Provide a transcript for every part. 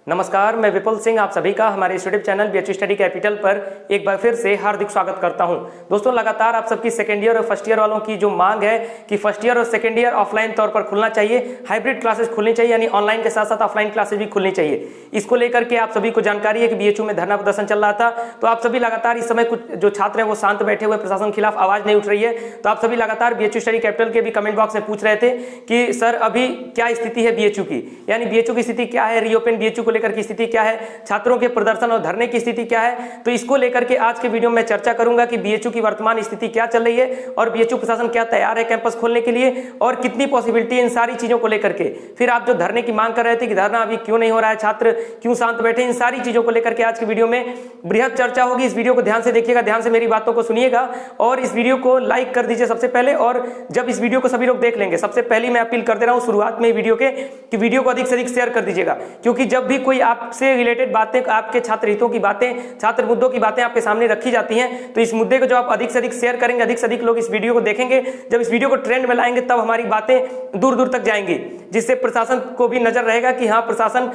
नमस्कार, मैं विपुल सिंह आप सभी का हमारे YouTube channel BHU study capital पर एक बार फिर से हार्दिक स्वागत करता हूं। दोस्तों, लगातार आप सबकी सेकेंड ईयर और फर्स्ट ईयर वालों की जो मांग है कि फर्स्ट ईयर और सेकेंड ईयर ऑफलाइन तौर पर खुलना चाहिए, हाइब्रिड क्लासेस खुलनी चाहिए, यानी ऑनलाइन के साथ साथ ऑफलाइन क्लासेस भी खुलनी चाहिए। इसको लेकर के आप सभी को जानकारी है कि बीएचयू में धरना प्रदर्शन चल रहा था। तो आप सभी लगातार इस समय कुछ जो छात्र हैं वो शांत बैठे हुए, प्रशासन के खिलाफ आवाज नहीं उठ रही है। तो आप सभी लगातार बीएचयू स्टडी कैपिटल के भी कमेंट बॉक्स में पूछ रहे थे कि सर अभी क्या स्थिति है बीएचयू की, यानी बीएचयू की स्थिति क्या है, रीओपन बीएचयू को लेकर की स्थिति क्या है, छात्रों के प्रदर्शन और धरने की स्थिति क्या है। तो इसको लेकर के आज के वीडियो में चर्चा करूंगा कि बीएचयू की वर्तमान स्थिति क्या चल रही है और बीएचयू प्रशासन क्या तैयार है कैंपस खोलने के लिए और कितनी पॉसिबिलिटी है इन सारी चीजों को लेकर के। फिर आप जो धरने की मांग कर रहे थे कि धरना अभी क्यों नहीं हो रहा है, छात्र क्यों शांत बैठे, इन सारी चीजों को लेकर के आज की वीडियो में बृहद चर्चा होगी। इस वीडियो को ध्यान से देखिएगा, ध्यान से मेरी बातों को सुनिएगा और इस वीडियो को लाइक कर दीजिए सबसे पहले। और जब इस वीडियो को सभी लोग देख लेंगे, सबसे पहले मैं अपील कर दे रहा हूं शुरुआत में वीडियो के कि वीडियो को अधिक से अधिक शेयर कर दीजिएगा, क्योंकि जब भी कोई आपसे रिलेटेड बातें, आपके छात्र हितों की बातें, छात्र मुद्दों की बातें आपके सामने रखी जाती हैं, तो इस मुद्दे को जो आप अधिक से अधिक शेयर करेंगे, अधिक से अधिक लोग इस वीडियो को देखेंगे, जब इस वीडियो को ट्रेंड में लाएंगे तब हमारी बातें दूर दूर तक जाएंगी, जिससे प्रशासन को भी नजर रहेगा कि हाँ, प्रशासन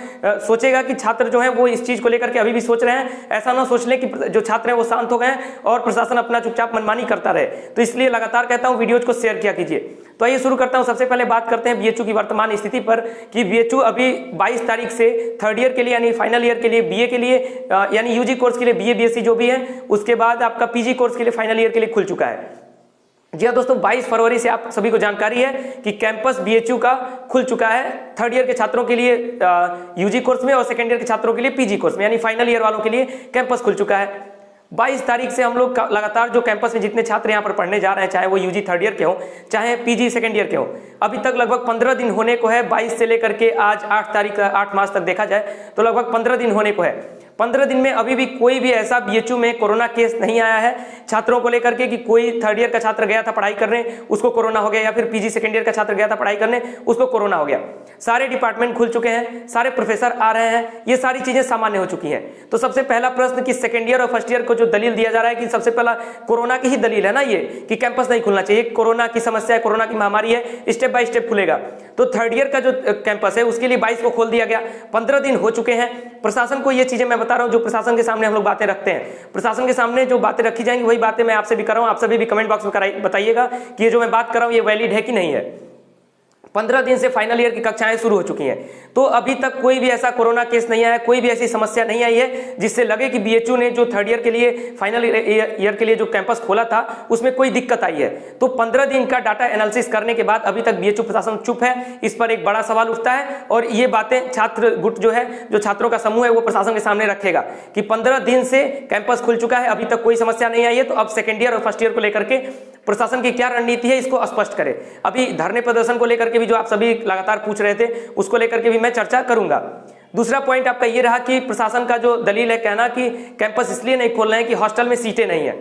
सोचेगा कि छात्र जो है वो इस चीज को लेकर के अभी भी सोच रहे हैं। ऐसा ना सोच ले कि जो छात्र हैं वो शांत हो गए और प्रशासन अपना चुपचाप मनमानी करता रहे। तो इसलिए लगातार कहता हूं वीडियोज को शेयर किया कीजिए। तो आइए शुरू करता हूं। सबसे पहले बात करते हैं बीएचयू की वर्तमान स्थिति पर कि बीएचयू अभी 22 तारीख से थर्ड ईयर के लिए यानी फाइनल ईयर के लिए, बीए के लिए यानी यूजी कोर्स के लिए, बीए बीएससी जो भी है, उसके बाद आपका पीजी कोर्स के लिए फाइनल ईयर के लिए खुल चुका है। जी हाँ दोस्तों, 22 फरवरी से आप सभी को जानकारी है कि कैंपस बीएचयू का खुल चुका है थर्ड ईयर के छात्रों के लिए यूजी कोर्स में और सेकेंड ईयर के छात्रों के लिए पीजी कोर्स में, यानी फाइनल ईयर वालों के लिए कैंपस खुल चुका है। 22 तारीख से हम लोग लगातार जो कैंपस में जितने छात्र यहाँ पर पढ़ने जा रहे हैं, चाहे वो यूजी थर्ड ईयर के हो चाहे पीजी सेकंड ईयर के हो, अभी तक लगभग 15 दिन होने को है। 22 से लेकर के आज 8 मार्च तक देखा जाए तो लगभग 15 दिन होने को है। 15 दिन में अभी भी कोई भी ऐसा बीएचयू में कोरोना केस नहीं आया है छात्रों को लेकर के कि कोई थर्ड ईयर का छात्र गया था पढ़ाई करने उसको कोरोना हो गया, या फिर पीजी सेकंड ईयर का छात्र गया था पढ़ाई करने उसको कोरोना हो गया। सारे डिपार्टमेंट खुल चुके हैं, सारे प्रोफेसर आ रहे हैं, ये सारी चीजें सामान्य हो चुकी हैं। तो सबसे पहला प्रश्न कि सेकंड ईयर और फर्स्ट ईयर को जो दलील दिया जा रहा है कि सबसे पहला कोरोना की ही दलील है ना ये कि कैंपस नहीं खुलना चाहिए, कोरोना की समस्या है, कोरोना की महामारी है, स्टेप बाय स्टेप खुलेगा। तो थर्ड ईयर का जो कैंपस है उसके लिए 22 को खोल दिया गया। 15 दिन हो चुके हैं। प्रशासन को ये चीजें मैं बता रहा हूं जो प्रशासन के सामने हम लोग बातें रखते हैं, प्रशासन के सामने जो बातें रखी जाएंगी वही बातें मैं आपसे भी कर रहा हूं। आप सभी भी कमेंट बॉक्स में बताइएगा कि ये जो मैं बात कर रहा हूं ये वैलिड है कि नहीं है। 15 दिन से फाइनल ईयर की कक्षाएं शुरू हो चुकी हैं, तो अभी तक कोई भी ऐसा कोरोना केस नहीं आया, कोई भी ऐसी समस्या नहीं आई है जिससे लगे कि बीएचयू ने जो थर्ड ईयर के लिए, फाइनल ईयर के लिए जो कैंपस खोला था उसमें कोई दिक्कत आई है। तो 15 दिन का डाटा एनालिसिस करने के बाद अभी तक बीएचयू प्रशासन चुप है। इस पर एक बड़ा सवाल उठता है और ये बातें छात्र गुट जो है, जो छात्रों का समूह है, वो प्रशासन के सामने रखेगा कि 15 दिन से कैंपस खुल चुका है, अभी तक कोई समस्या नहीं आई है। तो अब सेकेंड ईयर और फर्स्ट ईयर को लेकर के प्रशासन की क्या रणनीति है इसको स्पष्ट करे। अभी धरने प्रदर्शन को लेकर के भी जो आप सभी लगातार पूछ रहे थे उसको लेकर के भी मैं चर्चा करूंगा। दूसरा पॉइंट आपका ये रहा कि प्रशासन का जो दलील है कहना कि कैंपस इसलिए नहीं खोल रहे हैं कि हॉस्टल में सीटें नहीं है।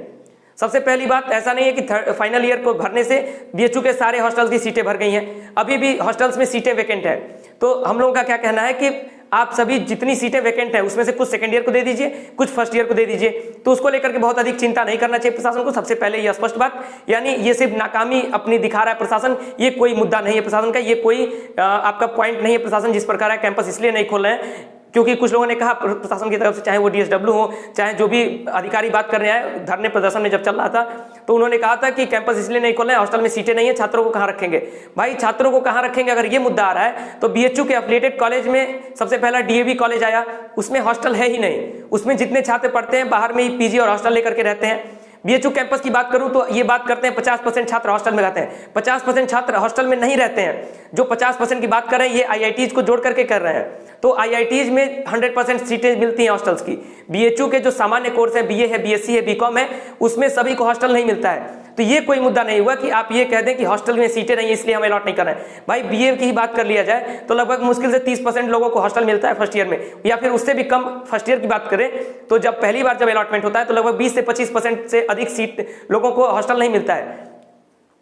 सबसे पहली बात, ऐसा नहीं है कि फाइनल ईयर को भरने से बीएचयू के सारे हॉस्टल्स की सीटें भर गई हैं, अभी भी हॉस्टल्स में सीटें वैकेंट है। तो हम लोगों का क्या कहना है कि आप सभी जितनी सीटें वैकेंट है उसमें से कुछ सेकंड ईयर को दे दीजिए, कुछ फर्स्ट ईयर को दे दीजिए। तो उसको लेकर के बहुत अधिक चिंता नहीं करना चाहिए प्रशासन को। सबसे पहले ये स्पष्ट बात, यानी ये सिर्फ नाकामी अपनी दिखा रहा है प्रशासन, ये कोई मुद्दा नहीं है प्रशासन का, ये कोई आपका पॉइंट नहीं है प्रशासन जिस प्रकार है कैंपस इसलिए नहीं खोल रहे हैं। क्योंकि कुछ लोगों ने कहा प्रशासन की तरफ से, चाहे वो डीएसडब्ल्यू हो चाहे जो भी अधिकारी बात कर रहे हैं, धरने प्रदर्शन में जब चल रहा था तो उन्होंने कहा था कि कैंपस इसलिए नहीं खोल रहे हैं, हॉस्टल में सीटें नहीं है, छात्रों को कहां रखेंगे। भाई छात्रों को कहां रखेंगे अगर ये मुद्दा आ रहा है तो बीएचयू के एफिलिएटेड कॉलेज में सबसे पहला डीएवी कॉलेज आया, उसमें हॉस्टल है ही नहीं, उसमें जितने छात्र पढ़ते हैं बाहर में ही पीजी और हॉस्टल लेकर के रहते हैं। बीएचयू कैंपस की बात करूं तो ये बात करते हैं 50% छात्र हॉस्टल में रहते हैं, 50% छात्र हॉस्टल में नहीं रहते हैं। जो 50% की बात कर रहे हैं ये आईआईटीज को जोड़ करके कर रहे हैं। तो आईआईटीज में 100% सीटें मिलती हैं हॉस्टल्स की। बीएचयू के जो सामान्य कोर्स है, बीए है, बीएससी है, बीकॉम है, उसमें सभी को हॉस्टल नहीं मिलता है। तो ये कोई मुद्दा नहीं हुआ कि आप ये कह दें कि हॉस्टल में सीटें नहीं इसलिए हम अलॉट नहीं कर रहे हैं। भाई बीए की ही बात कर लिया जाए तो लगभग मुश्किल से 30% लोगों को हॉस्टल मिलता है फर्स्ट ईयर में, या फिर उससे भी कम फर्स्ट ईयर की बात करें तो जब पहली बार जब अलॉटमेंट होता है तो लगभग 20 से 25% से अधिक सीट लोगों को हॉस्टल नहीं मिलता है।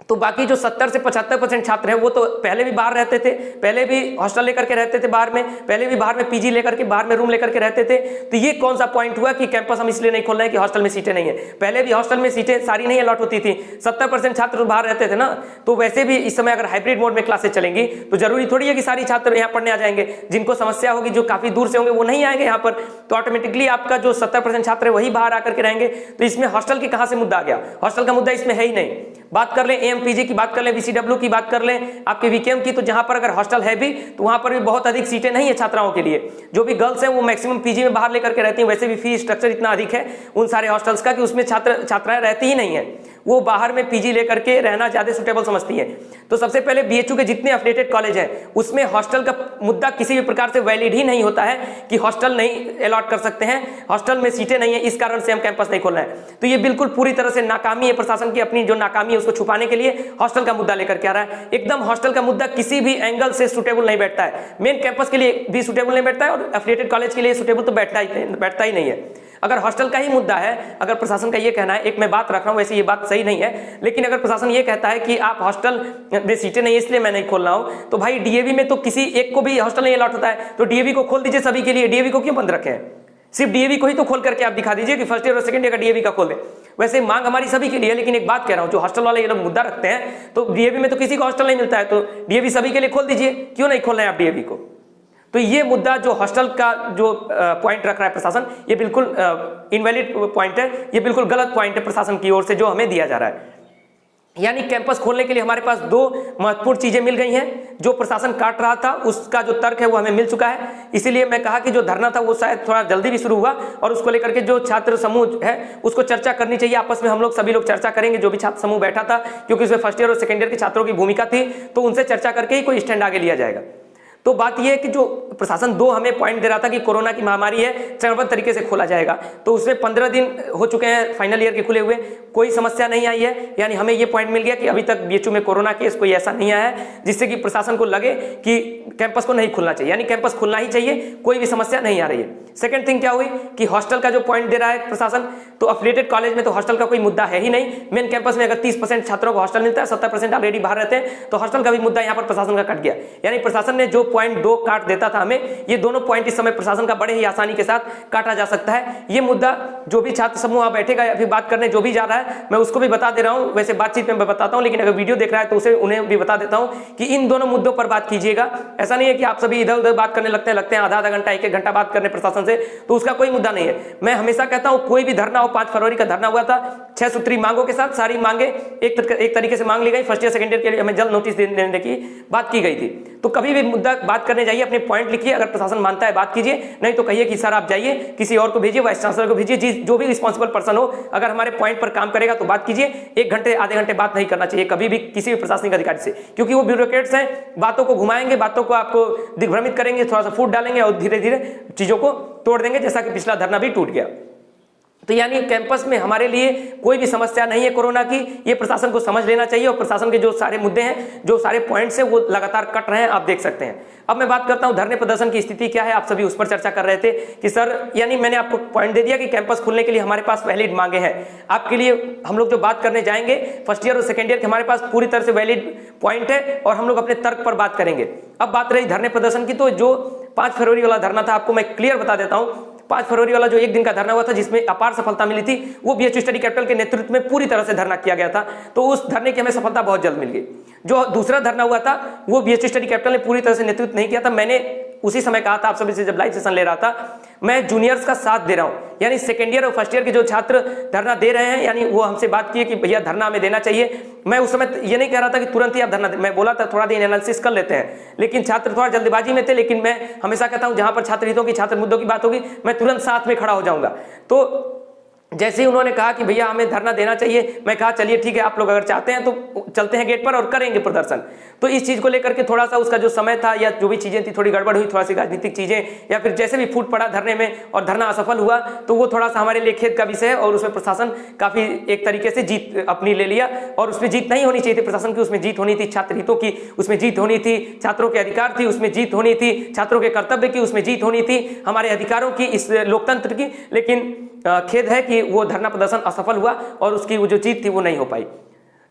तो बाकी जो 70 से 75% छात्र हैं वो तो पहले भी बाहर रहते थे, पहले भी हॉस्टल लेकर के रहते थे बाहर में, पहले भी बाहर में पीजी लेकर के बाहर में रूम लेकर के रहते थे। तो ये कौन सा पॉइंट हुआ कि कैंपस हम इसलिए नहीं खोल रहे हैं कि हॉस्टल में सीटें नहीं है? पहले भी हॉस्टल में सीटें सारी नहीं अलॉट होती थी, 70% छात्र बाहर रहते थे ना। तो वैसे भी इस समय अगर हाइब्रिड मोड में क्लासेस चलेंगी तो जरूरी थोड़ी है कि सारी छात्र यहाँ पढ़ने आ जाएंगे। जिनको समस्या होगी, जो काफी दूर से होंगे, वो नहीं आएंगे यहाँ पर, तो ऑटोमेटिकली आपका जो 70% छात्र है वही बाहर आकर के रहेंगे। तो इसमें हॉस्टल की कहां से मुद्दा आ गया? हॉस्टल का मुद्दा इसमें है ही नहीं। बात कर लें एएमपीजी की, बात कर लें वीसीडब्ल्यू की, बात कर लें आपके वीकेएम की, तो जहां पर अगर हॉस्टल है भी तो वहां पर भी बहुत अधिक सीटें नहीं है छात्राओं के लिए। जो भी गर्ल्स हैं वो मैक्सिमम पीजी में बाहर लेकर के रहती हैं। वैसे भी फी स्ट्रक्चर इतना अधिक है उन सारे हॉस्टल्स का कि उसमें छात्राएं रहती ही नहीं है, वो बाहर में पीजी लेकर के रहना ज्यादा सुटेबल समझती है। तो सबसे पहले बीएचयू के जितने एफिलिएटेड कॉलेज हैं उसमें हॉस्टल का मुद्दा किसी भी प्रकार से वैलिड ही नहीं होता है कि हॉस्टल नहीं अलॉट कर सकते हैं, हॉस्टल में सीटें नहीं है, इस कारण से हम कैंपस नहीं खोल रहे हैं। तो ये बिल्कुल पूरी तरह से नाकामी है प्रशासन की, अपनी जो नाकामी है उसको छुपाने के लिए हॉस्टल का मुद्दा लेकर के आ रहा है। एकदम हॉस्टल का मुद्दा किसी भी एंगल से सुटेबल नहीं बैठता है, मेन कैंपस के लिए भी सुटेबल नहीं बैठता है और एफिलिएटेड कॉलेज के लिए सुटेबल तो बैठता ही नहीं है। अगर हॉस्टल का ही मुद्दा है, अगर प्रशासन का ये कहना है, एक मैं बात रख रहा हूं, वैसे ये बात सही नहीं है, लेकिन अगर प्रशासन ये कहता है कि आप हॉस्टल में सीटें नहीं इसलिए मैं नहीं खोल रहा हूं, तो भाई डीएवी में तो किसी एक को भी हॉस्टल नहीं अलॉट होता है, तो डीएवी को खोल दीजिए सभी के लिए। डीएवी को क्यों बंद रखे हैं? सिर्फ डीएवी को ही तो खोल करके आप दिखा दीजिए कि फर्स्ट ईयर और सेकंड ईयर का डीएवी का खोल दें। वैसे मांग हमारी सभी के लिए, लेकिन एक बात कह रहा हूं, जो हॉस्टल वाले ये लोग मुद्दा रखते हैं, तो डीएवी में तो किसी को हॉस्टल नहीं मिलता है, तो डीएवी सभी के लिए खोल दीजिए, क्यों नहीं खोल रहे हैं आप डीएवी को? तो ये मुद्दा जो हॉस्टल का जो पॉइंट रख रहा है प्रशासन, ये बिल्कुल इनवैलिड पॉइंट है, ये बिल्कुल गलत पॉइंट है प्रशासन की ओर से जो हमें दिया जा रहा है। यानी कैंपस खोलने के लिए हमारे पास दो महत्वपूर्ण चीजें मिल गई हैं। जो प्रशासन काट रहा था उसका जो तर्क है वो हमें मिल चुका है। इसीलिए मैं कहा कि जो धरना था वो शायद थोड़ा जल्दी भी शुरू हुआ और उसको लेकर के जो छात्र समूह है उसको चर्चा करनी चाहिए आपस में। हम लोग सभी लोग चर्चा करेंगे, जो भी छात्र समूह बैठा था, क्योंकि उसमें फर्स्ट ईयर और सेकेंड ईयर के छात्रों की भूमिका थी, तो उनसे चर्चा करके ही कोई स्टैंड आगे लिया जाएगा। तो बात यह है कि जो प्रशासन दो हमें पॉइंट दे रहा था कि कोरोना की महामारी है, चरणबद्ध तरीके से खोला जाएगा, तो उसमें 15 दिन हो चुके हैं फाइनल ईयर के खुले हुए, कोई समस्या नहीं आई है। यानी हमें यह पॉइंट मिल गया कि अभी तक बीएचयू में कोरोना केस कोई ऐसा नहीं आया है जिससे कि प्रशासन को लगे कि कैंपस को नहीं खुलना चाहिए, यानी कैंपस खुलना ही चाहिए, कोई भी समस्या नहीं आ रही है। सेकंड थिंग क्या हुई कि हॉस्टल का जो पॉइंट दे रहा है प्रशासन, तो एफिलिएटेड कॉलेज में तो हॉस्टल का कोई मुद्दा है ही नहीं। मेन कैंपस में अगर 30% छात्रों को हॉस्टल मिलता है, 70% ऑलरेडी बाहर रहते हैं, तो हॉस्टल का भी मुद्दा यहाँ पर प्रशासन का कट गया। यानी प्रशासन ने जो पॉइंट 2 काट देता था हमें, ये दोनों पॉइंट इस समय प्रशासन का बड़े ही आसानी के साथ काटा जा सकता है। ये मुद्दा जो भी छात्र समूह वहां बैठेगा या फिर बात करने जो भी जा रहा है, मैं उसको भी बता दे रहा हूं। वैसे बातचीत में मैं बताता हूं, लेकिन अगर वीडियो देख रहा है तो उसे उन्हें भी बता देता हूं कि इन दोनों मुद्दों पर बात कीजिएगा। ऐसा नहीं है कि आप सभी इधर उधर बात करने लगते हैं आधा घंटा 1 घंटा बात करने प्रशासन से, तो उसका कोई मुद्दा नहीं है। मैं हमेशा कहता हूं कोई भी धरना हो, 5 फरवरी का धरना हुआ था 6 सूत्री मांगों के साथ, सारी मांगे एक तरीके से मांग ली गई। फर्स्ट ईयर सेकंड ईयर के लिए हमें जल्द नोटिस देने की बात की गई थी। तो कभी भी मुद्दा बात करने जाइए, अपने पॉइंट लिखिए, अगर प्रशासन मानता है बात कीजिए, नहीं तो कहिए कि सर आप जाइए, किसी और को भेजिए, वाइस चांसलर को भेजिए, जो भी रिस्पॉन्सिबल पर्सन हो, अगर हमारे पॉइंट पर काम करेगा तो बात कीजिए। 1 घंटे आधे घंटे बात नहीं करना चाहिए कभी भी किसी भी प्रशासनिक अधिकारी से, क्योंकि वो ब्यूरोक्रेट्स हैं, बातों को घुमाएंगे, बातों को आपको दिग्भ्रमित करेंगे, थोड़ा सा फूट डालेंगे और धीरे धीरे चीजों को तोड़ देंगे, जैसा कि पिछला धरना भी टूट गया। तो यानी कैंपस में हमारे लिए कोई भी समस्या नहीं है कोरोना की, ये प्रशासन को समझ लेना चाहिए। और प्रशासन के जो सारे मुद्दे हैं, जो सारे पॉइंट्स हैं, वो लगातार कट रहे हैं, आप देख सकते हैं। अब मैं बात करता हूं धरने प्रदर्शन की स्थिति क्या है। आप सभी उस पर चर्चा कर रहे थे कि सर, यानी मैंने आपको पॉइंट दे दिया कि कैंपस खुलने के लिए हमारे पास वैलिड मांगे हैं। आपके लिए हम लोग जो बात करने जाएंगे फर्स्ट ईयर और सेकेंड ईयर के, हमारे पास पूरी तरह से वैलिड पॉइंट है और हम लोग अपने तर्क पर बात करेंगे। अब बात रही धरने प्रदर्शन की, तो जो 5 फरवरी वाला धरना था, आपको मैं क्लियर बता देता हूं। 5 फरवरी वाला जो 1 दिन का धरना हुआ था, जिसमें अपार सफलता मिली थी, वो बीएचयू स्टडी कैपिटल के नेतृत्व में पूरी तरह से धरना किया गया था। तो उस धरने की हमें सफलता बहुत जल्द मिल गई। जो दूसरा धरना हुआ था वो बीएचयू स्टडी कैपिटल ने पूरी तरह से नेतृत्व नहीं किया था। मैंने उसी समय कहा था आप सभी से, जब लाइव सेशन ले रहा था, मैं जूनियर्स का साथ दे रहा हूं। यानी सेकेंड ईयर और फर्स्ट ईयर के जो छात्र धरना दे रहे हैं, यानी वो हमसे बात किए कि भैया धरना हमें देना चाहिए। मैं उस समय ये नहीं कह रहा था कि तुरंत ही आप धरना दें, मैं बोला था थोड़ा दिन एनालिसिस कर लेते हैं, लेकिन छात्र थोड़ा जल्दबाजी में थे। लेकिन मैं हमेशा कहता हूं जहां पर छात्र हितों की, छात्र मुद्दों की बात होगी, मैं तुरंत साथ में खड़ा हो जाऊंगा। तो जैसे ही उन्होंने कहा कि भैया हमें धरना देना चाहिए, मैं कहा चलिए ठीक है, आप लोग अगर चाहते हैं तो चलते हैं गेट पर और करेंगे प्रदर्शन। तो इस चीज को लेकर के थोड़ा सा उसका जो समय था या जो भी चीजें थी, थोड़ी गड़बड़ हुई, थोड़ा सी राजनीतिक चीजें या फिर जैसे भी फूट पड़ा धरने में और धरना असफल हुआ, तो वो थोड़ा सा हमारे लिए खेद का विषय है। और उसमें प्रशासन काफी एक तरीके से जीत अपनी ले लिया, और उसमें जीत नहीं होनी चाहिए थी प्रशासन की, उसमें जीत होनी थी छात्र हितों की, उसमें जीत होनी थी छात्रों के अधिकार थी, उसमें जीत होनी थी छात्रों के कर्तव्य की, उसमें जीत होनी थी हमारे अधिकारों की, इस लोकतंत्र की। लेकिन खेद है कि वो धरना प्रदर्शन असफल हुआ और उसकी वो जो जीत थी वो नहीं हो पाई।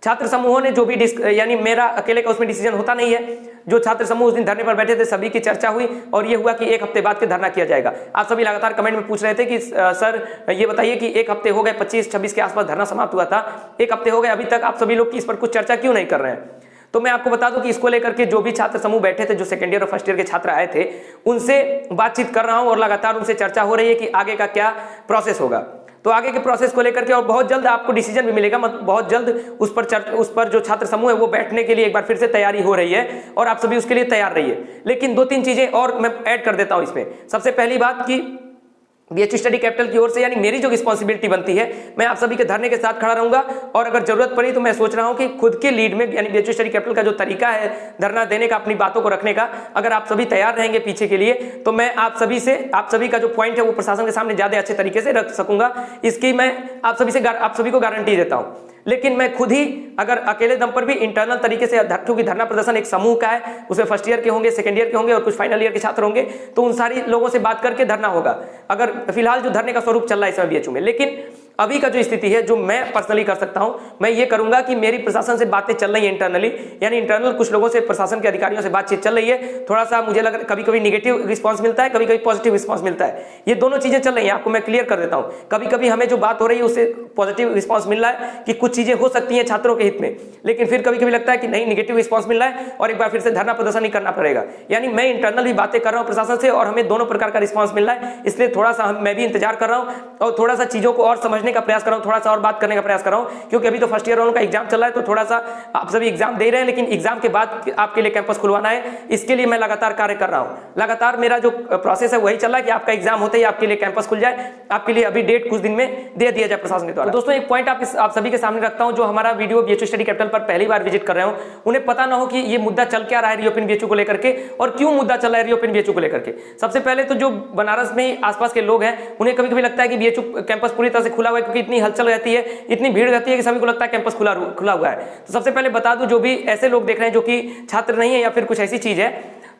छात्र समूहों ने जो भी यानी मेरा अकेले का उसमें डिसीजन होता नहीं है, जो छात्र समूह उस दिन धरने पर बैठे थे सभी की चर्चा हुई और ये हुआ कि 1 हफ्ते बाद के धरना किया जाएगा। आप सभी लगातार कमेंट में पूछ रहे थे कि सर ये बताइए कि 1 हफ्ते हो गए, 25-26 के आसपास धरना समाप्त हुआ था, 1 हफ्ते हो गए, अभी तक आप सभी लोग इस पर कुछ चर्चा क्यों नहीं कर रहे हैं? तो मैं आपको बता दूं कि इसको लेकर के जो भी छात्र समूह बैठे थे, जो सेकेंड ईयर और फर्स्ट ईयर के छात्र आए थे, उनसे बातचीत कर रहा हूं और लगातार उनसे चर्चा हो रही है कि आगे का क्या प्रोसेस होगा। तो आगे के प्रोसेस को लेकर के और बहुत जल्द आपको डिसीजन भी मिलेगा, मतलब बहुत जल्द उस पर जो छात्र समूह है वो बैठने के लिए एक बार फिर से तैयारी हो रही है और आप सभी उसके लिए तैयार रहिए। लेकिन 2-3 चीजें और मैं ऐड कर देता हूं इसमें। सबसे पहली बात कि बीएचयू स्टडी कैपिटल की ओर से यानी मेरी जो रिस्पॉन्सिबिलिटी बनती है, मैं आप सभी के धरने के साथ खड़ा रहूंगा और अगर जरूरत पड़ी तो मैं सोच रहा हूं कि खुद के लीड में यानी बीएचयू स्टडी कैपिटल का जो तरीका है धरना देने का, अपनी बातों को रखने का, अगर आप सभी तैयार रहेंगे पीछे के लिए तो मैं आप सभी का जो पॉइंट है वो प्रशासन के सामने ज्यादा अच्छे तरीके से रख सकूंगा। इसकी मैं आप सभी को गारंटी देता हूं। लेकिन मैं खुद ही अगर अकेले दम पर भी इंटरनल तरीके से, क्योंकि धरना प्रदर्शन एक समूह का है, उसमें फर्स्ट ईयर के होंगे, सेकंड ईयर के होंगे और कुछ फाइनल ईयर के छात्र होंगे, तो उन सारी लोगों से बात करके धरना होगा। अगर फिलहाल जो धरने का स्वरूप चल रहा है इस समय बीएचयू में, लेकिन अभी का जो स्थिति है जो मैं पर्सनली कर सकता हूं, मैं ये करूंगा कि मेरी प्रशासन से बातें चल रही है इंटरनली, यानी इंटरनल कुछ लोगों से, प्रशासन के अधिकारियों से बातचीत चल रही है। थोड़ा सा मुझे लग कभी कभी निगेटिव रिस्पांस मिलता है, कभी कभी पॉजिटिव रिस्पांस मिलता है, ये दोनों चीजें चल रही है। आपको मैं क्लियर कर देता हूं, कभी कभी हमें जो बात हो रही है उससे पॉजिटिव रिस्पांस मिल रहा है कि कुछ चीजें हो सकती हैं छात्रों के हित में, लेकिन फिर कभी कभी लगता है कि नहीं, निगेटिव रिस्पांस मिल रहा है और एक बार फिर से धरना प्रदर्शन ही करना पड़ेगा। यानी मैं इंटरनल भी बातें कर रहा हूं प्रशासन से और हमें दोनों प्रकार का रिस्पांस मिल रहा है, इसलिए थोड़ा सा मैं भी इंतजार कर रहा हूं और थोड़ा सा चीजों को और समझने का प्रयास कर रहा हूं, थोड़ा और बात करने का प्रयास कर रहा हूं, क्योंकि अभी तो फर्स्ट ईयर वालों का एग्जाम चल रहा है, तो थोड़ा सा आप सभी एग्जाम दे रहे हैं, लेकिन एग्जाम के बाद आपके लिए कैंपस खुलवाना है, इसके लिए मैं लगातार कार्य कर रहा हूं। लगातार मेरा जो प्रोसेस है वही चल रहा है कि आपका एग्जाम होते ही आपके लिए कैंपस खुल जाए, आपके लिए अभी डेट कुछ दिन में दे दिया जाए प्रशासन के द्वारा। तो दोस्तों एक पॉइंट आप सभी के सामने रखता हूं, जो हमारा वीडियो बीएचयू स्टडी कैपिटल पर पहली बार विजिट कर रहे हो, उन्हें पता ना हो कि ये मुद्दा चल क्या रहा है रीओपन बीएचयू को लेकर के और क्यों मुद्दा चल रहा है रीओपन बीएचयू को लेकर के। सबसे पहले तो जो बनारस में आसपास के लोग हैं, उन्हें कभी कभी लगता है कि बीएचयू कैंपस पूरी तरह से खुला हुआ है, क्योंकि इतनी हलचल रहती है, इतनी भीड़ रहती है कि सभी को लगता है कैंपस खुला हुआ है। तो सबसे पहले बता दूं, जो भी ऐसे लोग देख रहे हैं जो कि छात्र नहीं है या फिर कुछ ऐसी चीज है,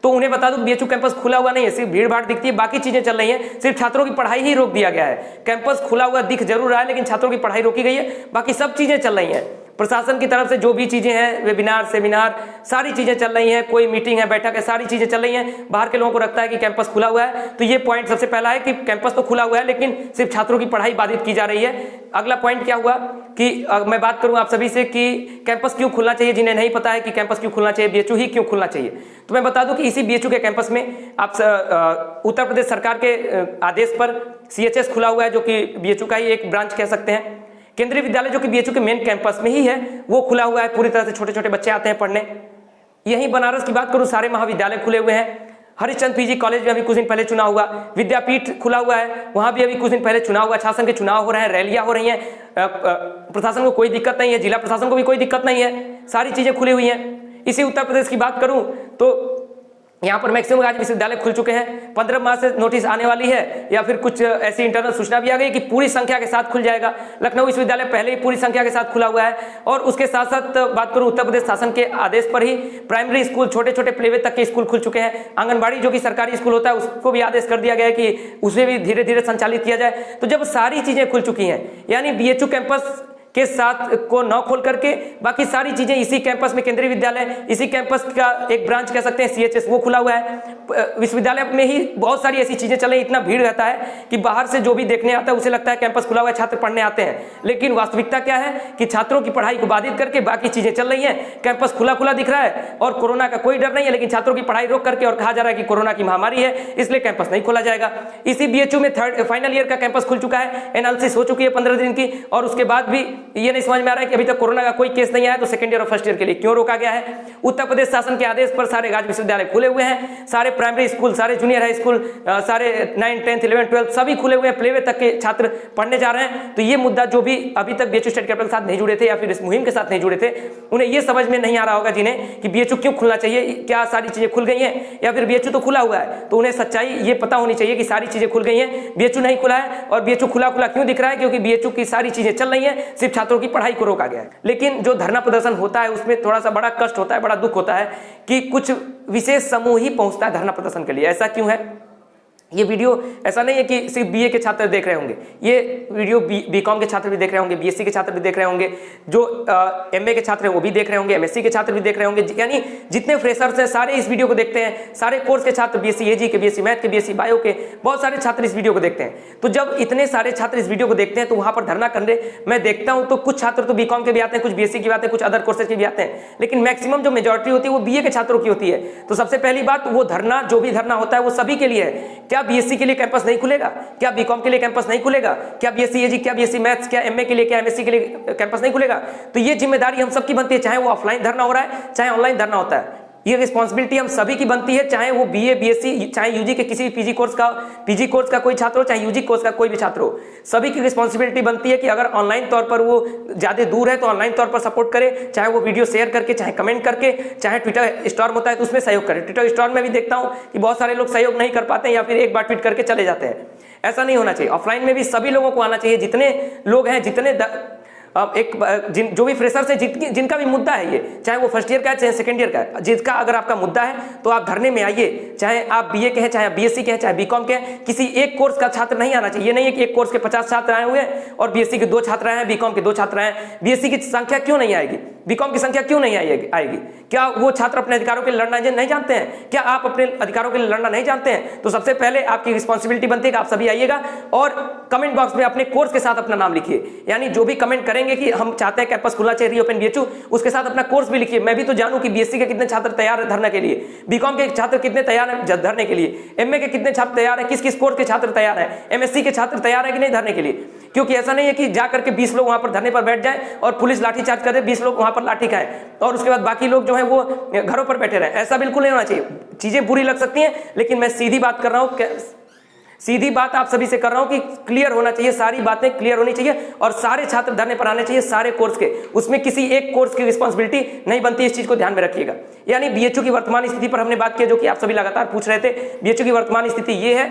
तो उन्हें बता दूं बीएचयू कैंपस खुला हुआ नहीं है, सिर्फ भीड़ भाड़ दिखती है, बाकी चीजें चल रही हैं, सिर्फ छात्रों की पढ़ाई ही रोक दिया गया है। कैंपस खुला हुआ दिख जरूर रहा है, लेकिन छात्रों की पढ़ाई रोकी गई है, बाकी सब चीजें चल रही हैं। प्रशासन की तरफ से जो भी चीजें हैं, वेबिनार, सेमिनार, सारी चीजें चल रही हैं, कोई मीटिंग है, बैठक है, सारी चीजें चल रही हैं। बाहर के लोगों को लगता है कि कैंपस खुला हुआ है, तो ये पॉइंट सबसे पहला है कि कैंपस तो खुला हुआ है, लेकिन सिर्फ छात्रों की पढ़ाई बाधित की जा रही है। अगला पॉइंट क्या हुआ कि मैं बात करूं आप सभी से कि कैंपस क्यों खुलना चाहिए, जिन्हें नहीं पता है कि कैंपस क्यों खुलना चाहिए, बीएचयू ही क्यों खुलना चाहिए, तो मैं बता दूं कि इसी बीएचयू के कैंपस में आप उत्तर प्रदेश सरकार के आदेश पर सीएचएस खुला हुआ है, जो कि बीएचयू का ही एक ब्रांच कह सकते हैं। केंद्रीय विद्यालय जो कि बीएचयू के मेन कैंपस में ही है, वो खुला हुआ है, पूरी तरह से छोटे छोटे बच्चे आते हैं पढ़ने। यहीं बनारस की बात करूं, सारे महाविद्यालय खुले हुए हैं। हरिश्चंद्र पीजी कॉलेज में अभी कुछ दिन पहले चुनाव हुआ, विद्यापीठ खुला हुआ है, वहां भी अभी कुछ दिन पहले चुनाव हुआ, शासन के चुनाव हो रहे हैं, रैलियां हो रही हैं, प्रशासन को कोई दिक्कत नहीं है, जिला प्रशासन को भी कोई दिक्कत नहीं है, सारी चीजें खुली हुई हैं। इसी उत्तर प्रदेश की बात करूं तो यहाँ पर मैक्सिमम राज्य विश्वविद्यालय खुल चुके हैं। 15 मार्च से नोटिस आने वाली है या फिर कुछ ऐसी इंटरनल सूचना भी आ गई कि पूरी संख्या के साथ खुल जाएगा। लखनऊ विश्वविद्यालय पहले ही पूरी संख्या के साथ खुला हुआ है। और उसके साथ साथ बात करूं, उत्तर प्रदेश शासन के आदेश पर ही प्राइमरी स्कूल, छोटे छोटे प्लेवे तक के स्कूल खुल चुके हैं। आंगनबाड़ी जो कि सरकारी स्कूल होता है, उसको भी आदेश कर दिया गया है कि उसे भी धीरे धीरे संचालित किया जाए। तो जब सारी चीजें खुल चुकी हैं, यानी बीएचयू कैंपस के साथ को न खोल करके बाकी सारी चीजें, इसी कैंपस में केंद्रीय विद्यालय, इसी कैंपस का एक ब्रांच कह सकते हैं सीएचएस, वो खुला हुआ है। विश्वविद्यालय में ही बहुत सारी ऐसी चीजें चल रही, इतना भीड़ रहता है कि बाहर से जो भी देखने आता है उसे लगता है कैंपस खुला हुआ है, छात्र पढ़ने आते हैं। लेकिन वास्तविकता क्या है कि छात्रों की पढ़ाई को बाधित करके बाकी चीजें चल रही हैं। कैंपस खुला खुला दिख रहा है और कोरोना का कोई डर नहीं है, लेकिन छात्रों की पढ़ाई रोक करके और कहा जा रहा है कि कोरोना की महामारी है, इसलिए कैंपस नहीं खोला जाएगा। इसी बीएचयू में फाइनल ईयर का कैंपस खुल चुका है, एनालिसिस हो चुकी है 15 दिन की, और उसके बाद भी ये नहीं समझ में आ रहा है कि अभी तक कोरोना का कोई केस नहीं आया, तो सेकंड ईयर और फर्स्ट ईयर के लिए क्यों रोका गया है। उत्तर प्रदेश शासन के आदेश पर सारे राज्य विश्वविद्यालय खुले हुए हैं, सारे प्राइमरी स्कूल, सारे जूनियर हाई स्कूल, सारे 9, 10, 11, 12 सभी खुले हुए हैं, प्लेवे तक के छात्र पढ़ने जा रहे हैं। तो ये मुद्दा जो भी अभी तक बीएचयू स्टडी कैपिटल के साथ नहीं जुड़े थे या फिर इस मुहिम के साथ नहीं जुड़े थे, उन्हें ये समझ में नहीं आ रहा होगा जिन्हें कि बीएचयू क्यों खुलना चाहिए, क्या सारी चीजें खुल गई हैं या फिर बीएचयू तो खुला हुआ है। तो उन्हें सच्चाई ये पता होनी चाहिए कि सारी चीजें खुल गई हैं, बीएचयू नहीं खुला है। और बीएचयू खुला खुला क्यों दिख रहा है, क्योंकि बीएचयू की सारी चीजें चल रही हैं, सिर्फ छात्रों की पढ़ाई को रोका गया है। लेकिन जो धरना प्रदर्शन होता है उसमें थोड़ा सा बड़ा कष्ट होता है, बड़ा दुख होता है कि कुछ विशेष समूह ही पहुंचता है धरना प्रदर्शन के लिए। ऐसा क्यों है, ये वीडियो ऐसा नहीं है कि सिर्फ बीए के छात्र देख रहे होंगे, ये वीडियो बीकॉम के छात्र भी देख रहे होंगे, बीएससी के छात्र भी देख रहे होंगे, जो एमए के छात्र हैं वो भी देख रहे होंगे, एमएससी के छात्र भी देख रहे होंगे, यानी जितने फ्रेशर्स हैं सारे इस वीडियो को देखते हैं, सारे कोर्स के छात्र बीएससी एजी के, बीएससी मैथ के, बीएससी बायो के, बहुत सारे छात्र इस वीडियो को देखते हैं। तो जब इतने सारे छात्र इस वीडियो को देखते हैं तो वहां पर धरना करने मैं देखता हूं तो कुछ छात्र तो बीकॉम के भी आते हैं, कुछ बीएससी के भी आते हैं, कुछ अदर कोर्सेज के भी आते हैं, लेकिन मैक्सिमम जो मेजॉरिटी होती है वो बीए के छात्रों की होती है। तो सबसे पहली बात, वो धरना जो भी धरना होता है वो सभी के लिए है। क्या बीएससी के लिए कैंपस नहीं खुलेगा? क्या बीकॉम के लिए कैंपस नहीं खुलेगा? क्या बीएससी एजी, क्या बीएससी मैथ्स, क्या एमए के लिए, क्या एमएससी के लिए कैंपस नहीं खुलेगा? तो ये जिम्मेदारी हम सबकी बनती है, चाहे वो ऑफलाइन धरना हो रहा है चाहे ऑनलाइन धरना होता है। ये रिस्पॉन्सिबिलिटी हम सभी की बनती है, चाहे वो बीए, बीएससी, चाहे यूजी के किसी भी पीजी कोर्स का कोई छात्र हो, चाहे यूजी कोर्स का कोई भी छात्र हो। सभी की रिस्पॉन्सिबिलिटी बनती है कि अगर ऑनलाइन तौर पर वो ज्यादा दूर है तो ऑनलाइन तौर पर सपोर्ट करे, चाहे वो वीडियो शेयर करके, चाहे कमेंट करके, चाहे ट्विटर स्टॉर्म होता है तो उसमें सहयोग करे। ट्विटर स्टॉर्म में भी देखता हूं कि बहुत सारे लोग सहयोग नहीं कर पाते हैं या फिर एक बार ट्वीट करके चले जाते हैं। ऐसा नहीं होना चाहिए। ऑफलाइन में भी सभी लोगों को आना चाहिए, जितने लोग हैं, जितने जो भी फ्रेशर्स है, जिनका भी मुद्दा है, ये चाहे वो फर्स्ट ईयर का है चाहे सेकंड ईयर का है, जिसका अगर आपका मुद्दा है तो आप धरने में आइए। चाहे आप बीए के हैं, चाहे बीएससी के हैं, चाहे बीकॉम के हैं, किसी एक कोर्स का छात्र नहीं आना चाहिए। ये नहीं है कि एक कोर्स के 50 छात्र आए हुए हैं और बीएससी के 2 छात्र आए हैं, बीकॉम के 2 छात्र आए हैं। बीएससी की संख्या क्यों नहीं आएगी? बीकॉम की संख्या क्यों नहीं आएगी? क्या वो छात्र अपने अधिकारों के लिए लड़ना नहीं जानते हैं? क्या आप अपने अधिकारों के लिए लड़ना नहीं जानते हैं? तो सबसे पहले आपकी रिस्पॉन्सिबिलिटी बनती है कि आप सभी आइएगा और कमेंट बॉक्स में अपने कोर्स के साथ अपना नाम लिखिए। यानी जो भी कमेंट करेंगे कि हम चाहते हैं कैंपस खुलना चाहिए रीओपन बीएचयू, उसके साथ अपना कोर्स भी लिखिए। मैं भी तो जानूं कि बीएससी के कितने छात्र तैयार है धरने के लिए, बीकॉम के छात्र कितने तैयार है धरने के लिए, एमए के कितने छात्र तैयार है, किस किस कोर्स के छात्र तैयार है, एमएससी के छात्र तैयार है कि नहीं धरने के लिए। क्योंकि ऐसा नहीं है कि जाकर के 20 लोग वहां पर धरने पर बैठ जाए और पुलिस लाठीचार्ज करे, 20 लोग वहां पर लाठी खाए और उसके बाद बाकी लोग जो है वो घरों पर बैठे रहे। ऐसा बिल्कुल नहीं होना चाहिए। चीजें बुरी लग सकती हैं लेकिन मैं सीधी बात कर रहा हूं, सीधी बात आप सभी से कर रहा हूं कि क्लियर होना चाहिए, सारी बातें क्लियर होनी चाहिए और सारे छात्र धरने पर आने चाहिए, सारे कोर्स के। उसमें किसी एक कोर्स की रिस्पांसिबिलिटी नहीं बनती, इस चीज को ध्यान में रखिएगा। यानी बीएचयू की वर्तमान स्थिति पर हमने बात की, जो कि आप सभी लगातार पूछ रहे थे। बीएचयू की वर्तमान स्थिति ये है,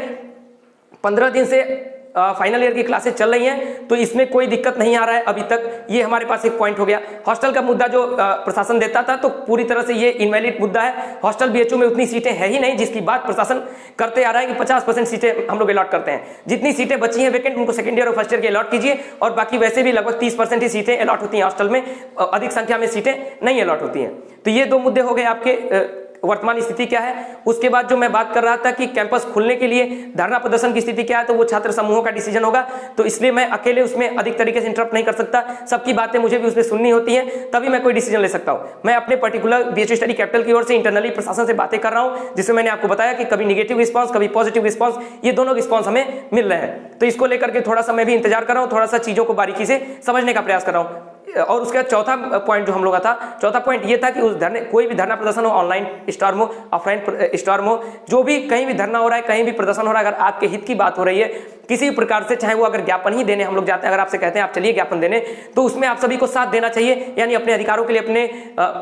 15 दिन से फाइनल ईयर की क्लासेस चल रही हैं, तो इसमें कोई दिक्कत नहीं आ रहा है अभी तक। ये हमारे पास एक पॉइंट हो गया। हॉस्टल का मुद्दा जो प्रशासन देता था, तो पूरी तरह से ये इनवैलिड मुद्दा है। हॉस्टल बीएचयू में उतनी सीटें है ही नहीं जिसकी बात प्रशासन करते आ रहा है कि 50% सीटें हम लोग अलॉट करते हैं। जितनी सीटें बची हैं वैकेंट, उनको सेकंड ईयर और फर्स्ट ईयर के अलॉट कीजिए और बाकी वैसे भी लगभग 30% ही सीटें अलॉट होती हैं हॉस्टल में, अधिक संख्या में सीटें नहीं अलॉट होती हैं। तो ये 2 मुद्दे हो गए आपके। वर्तमान स्थिति क्या है। उसके बाद जो मैं बात कर रहा था कि कैंपस खुलने के लिए धरना प्रदर्शन की स्थिति क्या है, तो वो छात्र समूहों का डिसीजन होगा। तो इसलिए मैं अकेले उसमें अधिक तरीके से इंटरप्ट नहीं कर सकता, सबकी बातें मुझे भी उसमें सुननी होती हैं, तभी मैं कोई डिसीजन ले सकता हूं। मैं अपने पर्टिकुलर बीएचयू स्टडी कैपिटल की ओर से इंटरनली प्रशासन से बातें कर रहा हूं, जिसमें मैंने आपको बताया कि कभी निगेटिव रिस्पॉन्स, कभी पॉजिटिव रिस्पॉन्स, ये दोनों रिस्पॉन्स हमें मिल रहे हैं। तो इसको लेकर के थोड़ा सा मैं भी इंतजार कर रहा हूं, थोड़ा सा चीजों को बारीकी से समझने का प्रयास कर रहा हूं। और उसके बाद चौथा पॉइंट जो हम लोग का था, चौथा पॉइंट ये था कि उस धरने, कोई भी धरना प्रदर्शन हो, ऑनलाइन स्टॉर्म हो, ऑफलाइन स्टॉर्म हो, जो भी कहीं भी धरना हो रहा है, कहीं भी प्रदर्शन हो रहा है, अगर आपके हित की बात हो रही है किसी भी प्रकार से, चाहे वो अगर ज्ञापन ही देने हम लोग जाते हैं, अगर आपसे कहते हैं आप चलिए ज्ञापन देने, तो उसमें आप सभी को साथ देना चाहिए। यानी अपने अधिकारों के लिए, अपने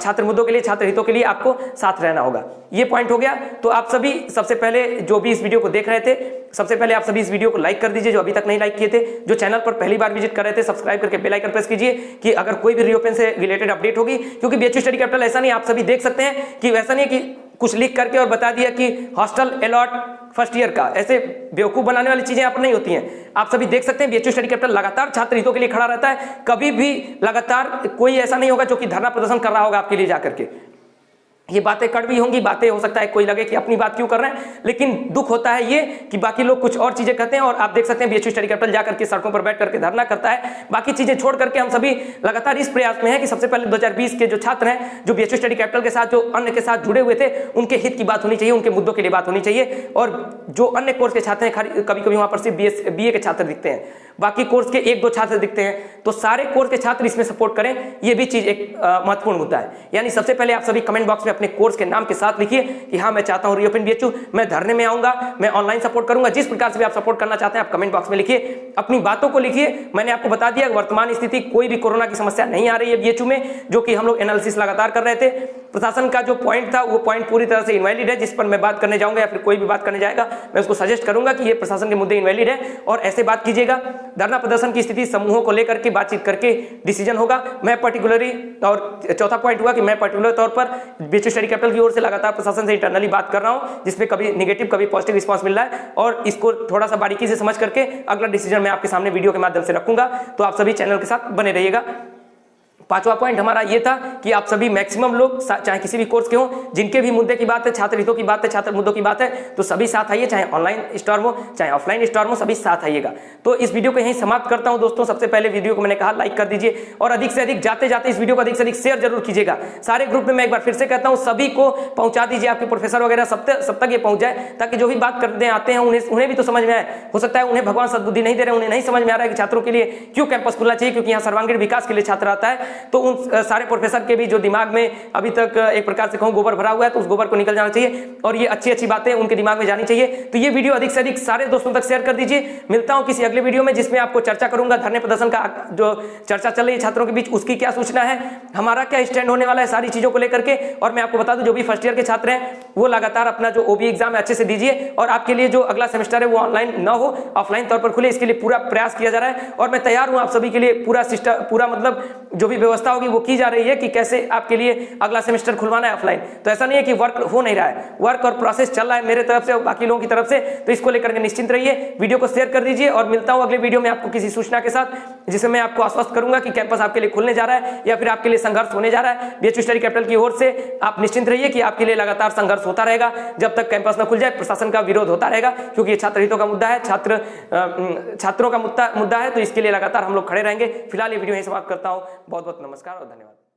छात्र मुद्दों के लिए, छात्र हितों के लिए आपको साथ रहना होगा। ये पॉइंट हो गया। तो आप सभी सबसे पहले जो भी इस वीडियो को देख रहे थे, सबसे पहले आप सभी इस वीडियो को लाइक कर दीजिए, जो अभी तक नहीं लाइक किए थे। जो चैनल पर पहली बार विजिट कर रहे थे, सब्सक्राइब करके बेल आइकन प्रेस कीजिए कि अगर कोई भी रीओपन से रिलेटेड अपडेट होगी, क्योंकि बीएचयू स्टडी कैपिटल ऐसा नहीं, आप सभी देख सकते हैं कि वैसा नहीं है कि कुछ लिख करके और बता दिया कि हॉस्टल अलॉट फर्स्ट ईयर का, ऐसे बेवकूफ बनाने वाली चीजें यहाँ पर नहीं होती हैं। आप सभी देख सकते हैं बीएचयू स्टडी कैपिटल लगातार छात्र हितों के लिए खड़ा रहता है। कभी भी लगातार कोई ऐसा नहीं होगा जो कि धरना प्रदर्शन कर रहा होगा आपके लिए जाकर के। ये बातें कड़वी होंगी, बातें हो सकता है कोई लगे कि अपनी बात क्यों कर रहे हैं, लेकिन दुख होता है ये कि बाकी लोग कुछ और चीजें कहते हैं और आप देख सकते हैं बीएचयू स्टडी कैपिटल जाकर के सड़कों पर बैठ करके धरना करता है। बाकी चीजें छोड़ करके हम सभी लगातार इस प्रयास में हैं कि सबसे पहले 2020 के जो छात्र हैं, जो बीएचयू स्टडी कैपिटल के साथ, जो अन्य के साथ जुड़े हुए थे, उनके हित की बात होनी चाहिए, उनके मुद्दों के लिए बात होनी चाहिए। और जो अन्य कोर्स के छात्र हैं, कभी कभी वहां पर सिर्फ बीए के छात्र दिखते हैं, बाकी कोर्स के 1-2 छात्र दिखते हैं, तो सारे कोर्स के छात्र इसमें सपोर्ट करें। ये भी चीज एक महत्वपूर्ण मुद्दा है। यानी सबसे पहले आप सभी कमेंट बॉक्स में अपने कोर्स के नाम के साथ लिखिए कि हाँ मैं चाहता हूं रीओपन बीएचयू, मैं धरने में आऊंगा, मैं ऑनलाइन सपोर्ट करूंगा। जिस प्रकार से भी आप सपोर्ट करना चाहते हैं आप कमेंट बॉक्स में लिखिए, अपनी बातों को लिखिए। मैंने आपको बता दिया वर्तमान स्थिति कोई भी कोरोना की समस्या नहीं आ रही है बीएचयू में, जो कि हम लोग एनालिसिस लगातार कर रहे थे। प्रशासन का जो पॉइंट था वो पॉइंट पूरी तरह से इनवैलिड है, जिस पर मैं बात करने जाऊंगा या फिर कोई भी बात करने जाएगा मैं उसको सजेस्ट करूंगा कि ये प्रशासन के मुद्दे इनवैलिड है और ऐसे बात कीजिएगा। धरना प्रदर्शन की स्थिति समूहों को लेकर के बातचीत करके डिसीजन होगा। मैं पर्टिकुलरली, और चौथा पॉइंट हुआ कि मैं पर्टिकुलर तौर पर बीएचयू स्टडी कैपिटल की ओर से लगातार प्रशासन से इंटरनली बात कर रहा हूं, जिसमें कभी नेगेटिव कभी पॉजिटिव रिस्पांस मिल रहा है और इसको थोड़ा सा बारीकी से समझ करके अगला डिसीजन मैं आपके सामने वीडियो के माध्यम से रखूंगा। तो आप सभी चैनल के साथ बने रहिएगा। पांचवा पॉइंट हमारा ये था कि आप सभी मैक्सिमम लोग चाहे किसी भी कोर्स के हो, जिनके भी मुद्दे की बात है, छात्र हितों की बात है, छात्र मुद्दों की बात है, तो सभी साथ आइए, चाहे ऑनलाइन स्टॉर्म हो चाहे ऑफलाइन स्टॉर्म हो, सभी साथ आइएगा। तो इस वीडियो को यहीं समाप्त करता हूं दोस्तों। सबसे पहले वीडियो को मैंने कहा लाइक कर दीजिए और अधिक से अधिक जाते जाते इस वीडियो को अधिक से अधिक शेयर जरूर कीजिएगा सारे ग्रुप में। मैं एक बार फिर से कहता हूं, सभी को पहुंचा दीजिए, आपके प्रोफेसर वगैरह सब तक ये पहुंच जाए, ताकि जो भी बात करते आते हैं उन्हें भी तो समझ में आए। हो सकता है उन्हें भगवान सद्बुद्धि नहीं दे रहे, उन्हें नहीं समझ में आ रहा है कि छात्रों के लिए क्यों कैंपस खुलना चाहिए, क्योंकि यहाँ सर्वांगीण विकास के लिए छात्र आता है। तो उन सारे प्रोफेसर के भी जो दिमाग में अभी तक एक प्रकार से कहूं गोबर भरा हुआ है, तो उस गोबर को निकल जाना चाहिए और ये अच्छी अच्छी बातें उनके दिमाग में जानी चाहिए। तो ये वीडियो अधिक से अधिक सारे दोस्तों तक शेयर कर दीजिए। मिलता हूं किसी अगले वीडियो में, जिसमें आपको चर्चा करूंगा धरने प्रदर्शन का जो चर्चा चल रही है छात्रों के बीच, उसकी क्या सूचना है, हमारा क्या स्टैंड होने वाला है सारी चीजों को लेकर के। और मैं आपको बता दूं, जो भी फर्स्ट ईयर के छात्र हैं वो लगातार अपना जो ओबी एग्जाम है अच्छे से दीजिए और आपके लिए जो अगला सेमेस्टर है वो ऑनलाइन ना हो, ऑफलाइन तौर पर खुले, इसके लिए पूरा प्रयास किया जा रहा है। और मैं तैयार हूं आप सभी के लिए, पूरा सिस्टम, पूरा मतलब जो भी व्यवस्था होगी वो की जा रही है कि कैसे आपके लिए अगला सेमेस्टर खुलवाना है ऑफलाइन। तो ऐसा नहीं है कि वर्क हो नहीं रहा है, वर्क और प्रोसेस चल रहा है मेरे तरफ से और बाकी लोगों की तरफ से। तो इसको लेकर के निश्चिंत रहिए, वीडियो को शेयर कर दीजिए और मिलता हूं अगले वीडियो में आपको किसी सूचना के साथ, जिसमें मैं आपको आश्वस्त करूंगा कि कैंपस आपके लिए खुलने जा रहा है या फिर आपके लिए संघर्ष होने जा रहा है। बीएचयू स्टडी कैपिटल की ओर से आप निश्चिंत रहिए कि आपके लिए लगातार संघर्ष होता रहेगा जब तक कैंपस न खुल जाए। प्रशासन का विरोध होता रहेगा क्योंकि ये छात्र हितों का मुद्दा है, छात्रों का मुद्दा है, तो इसके लिए लगातार हम लोग खड़े रहेंगे। फिलहाल ये वीडियो यहीं समाप्त करता हूं। बहुत बहुत नमस्कार और धन्यवाद।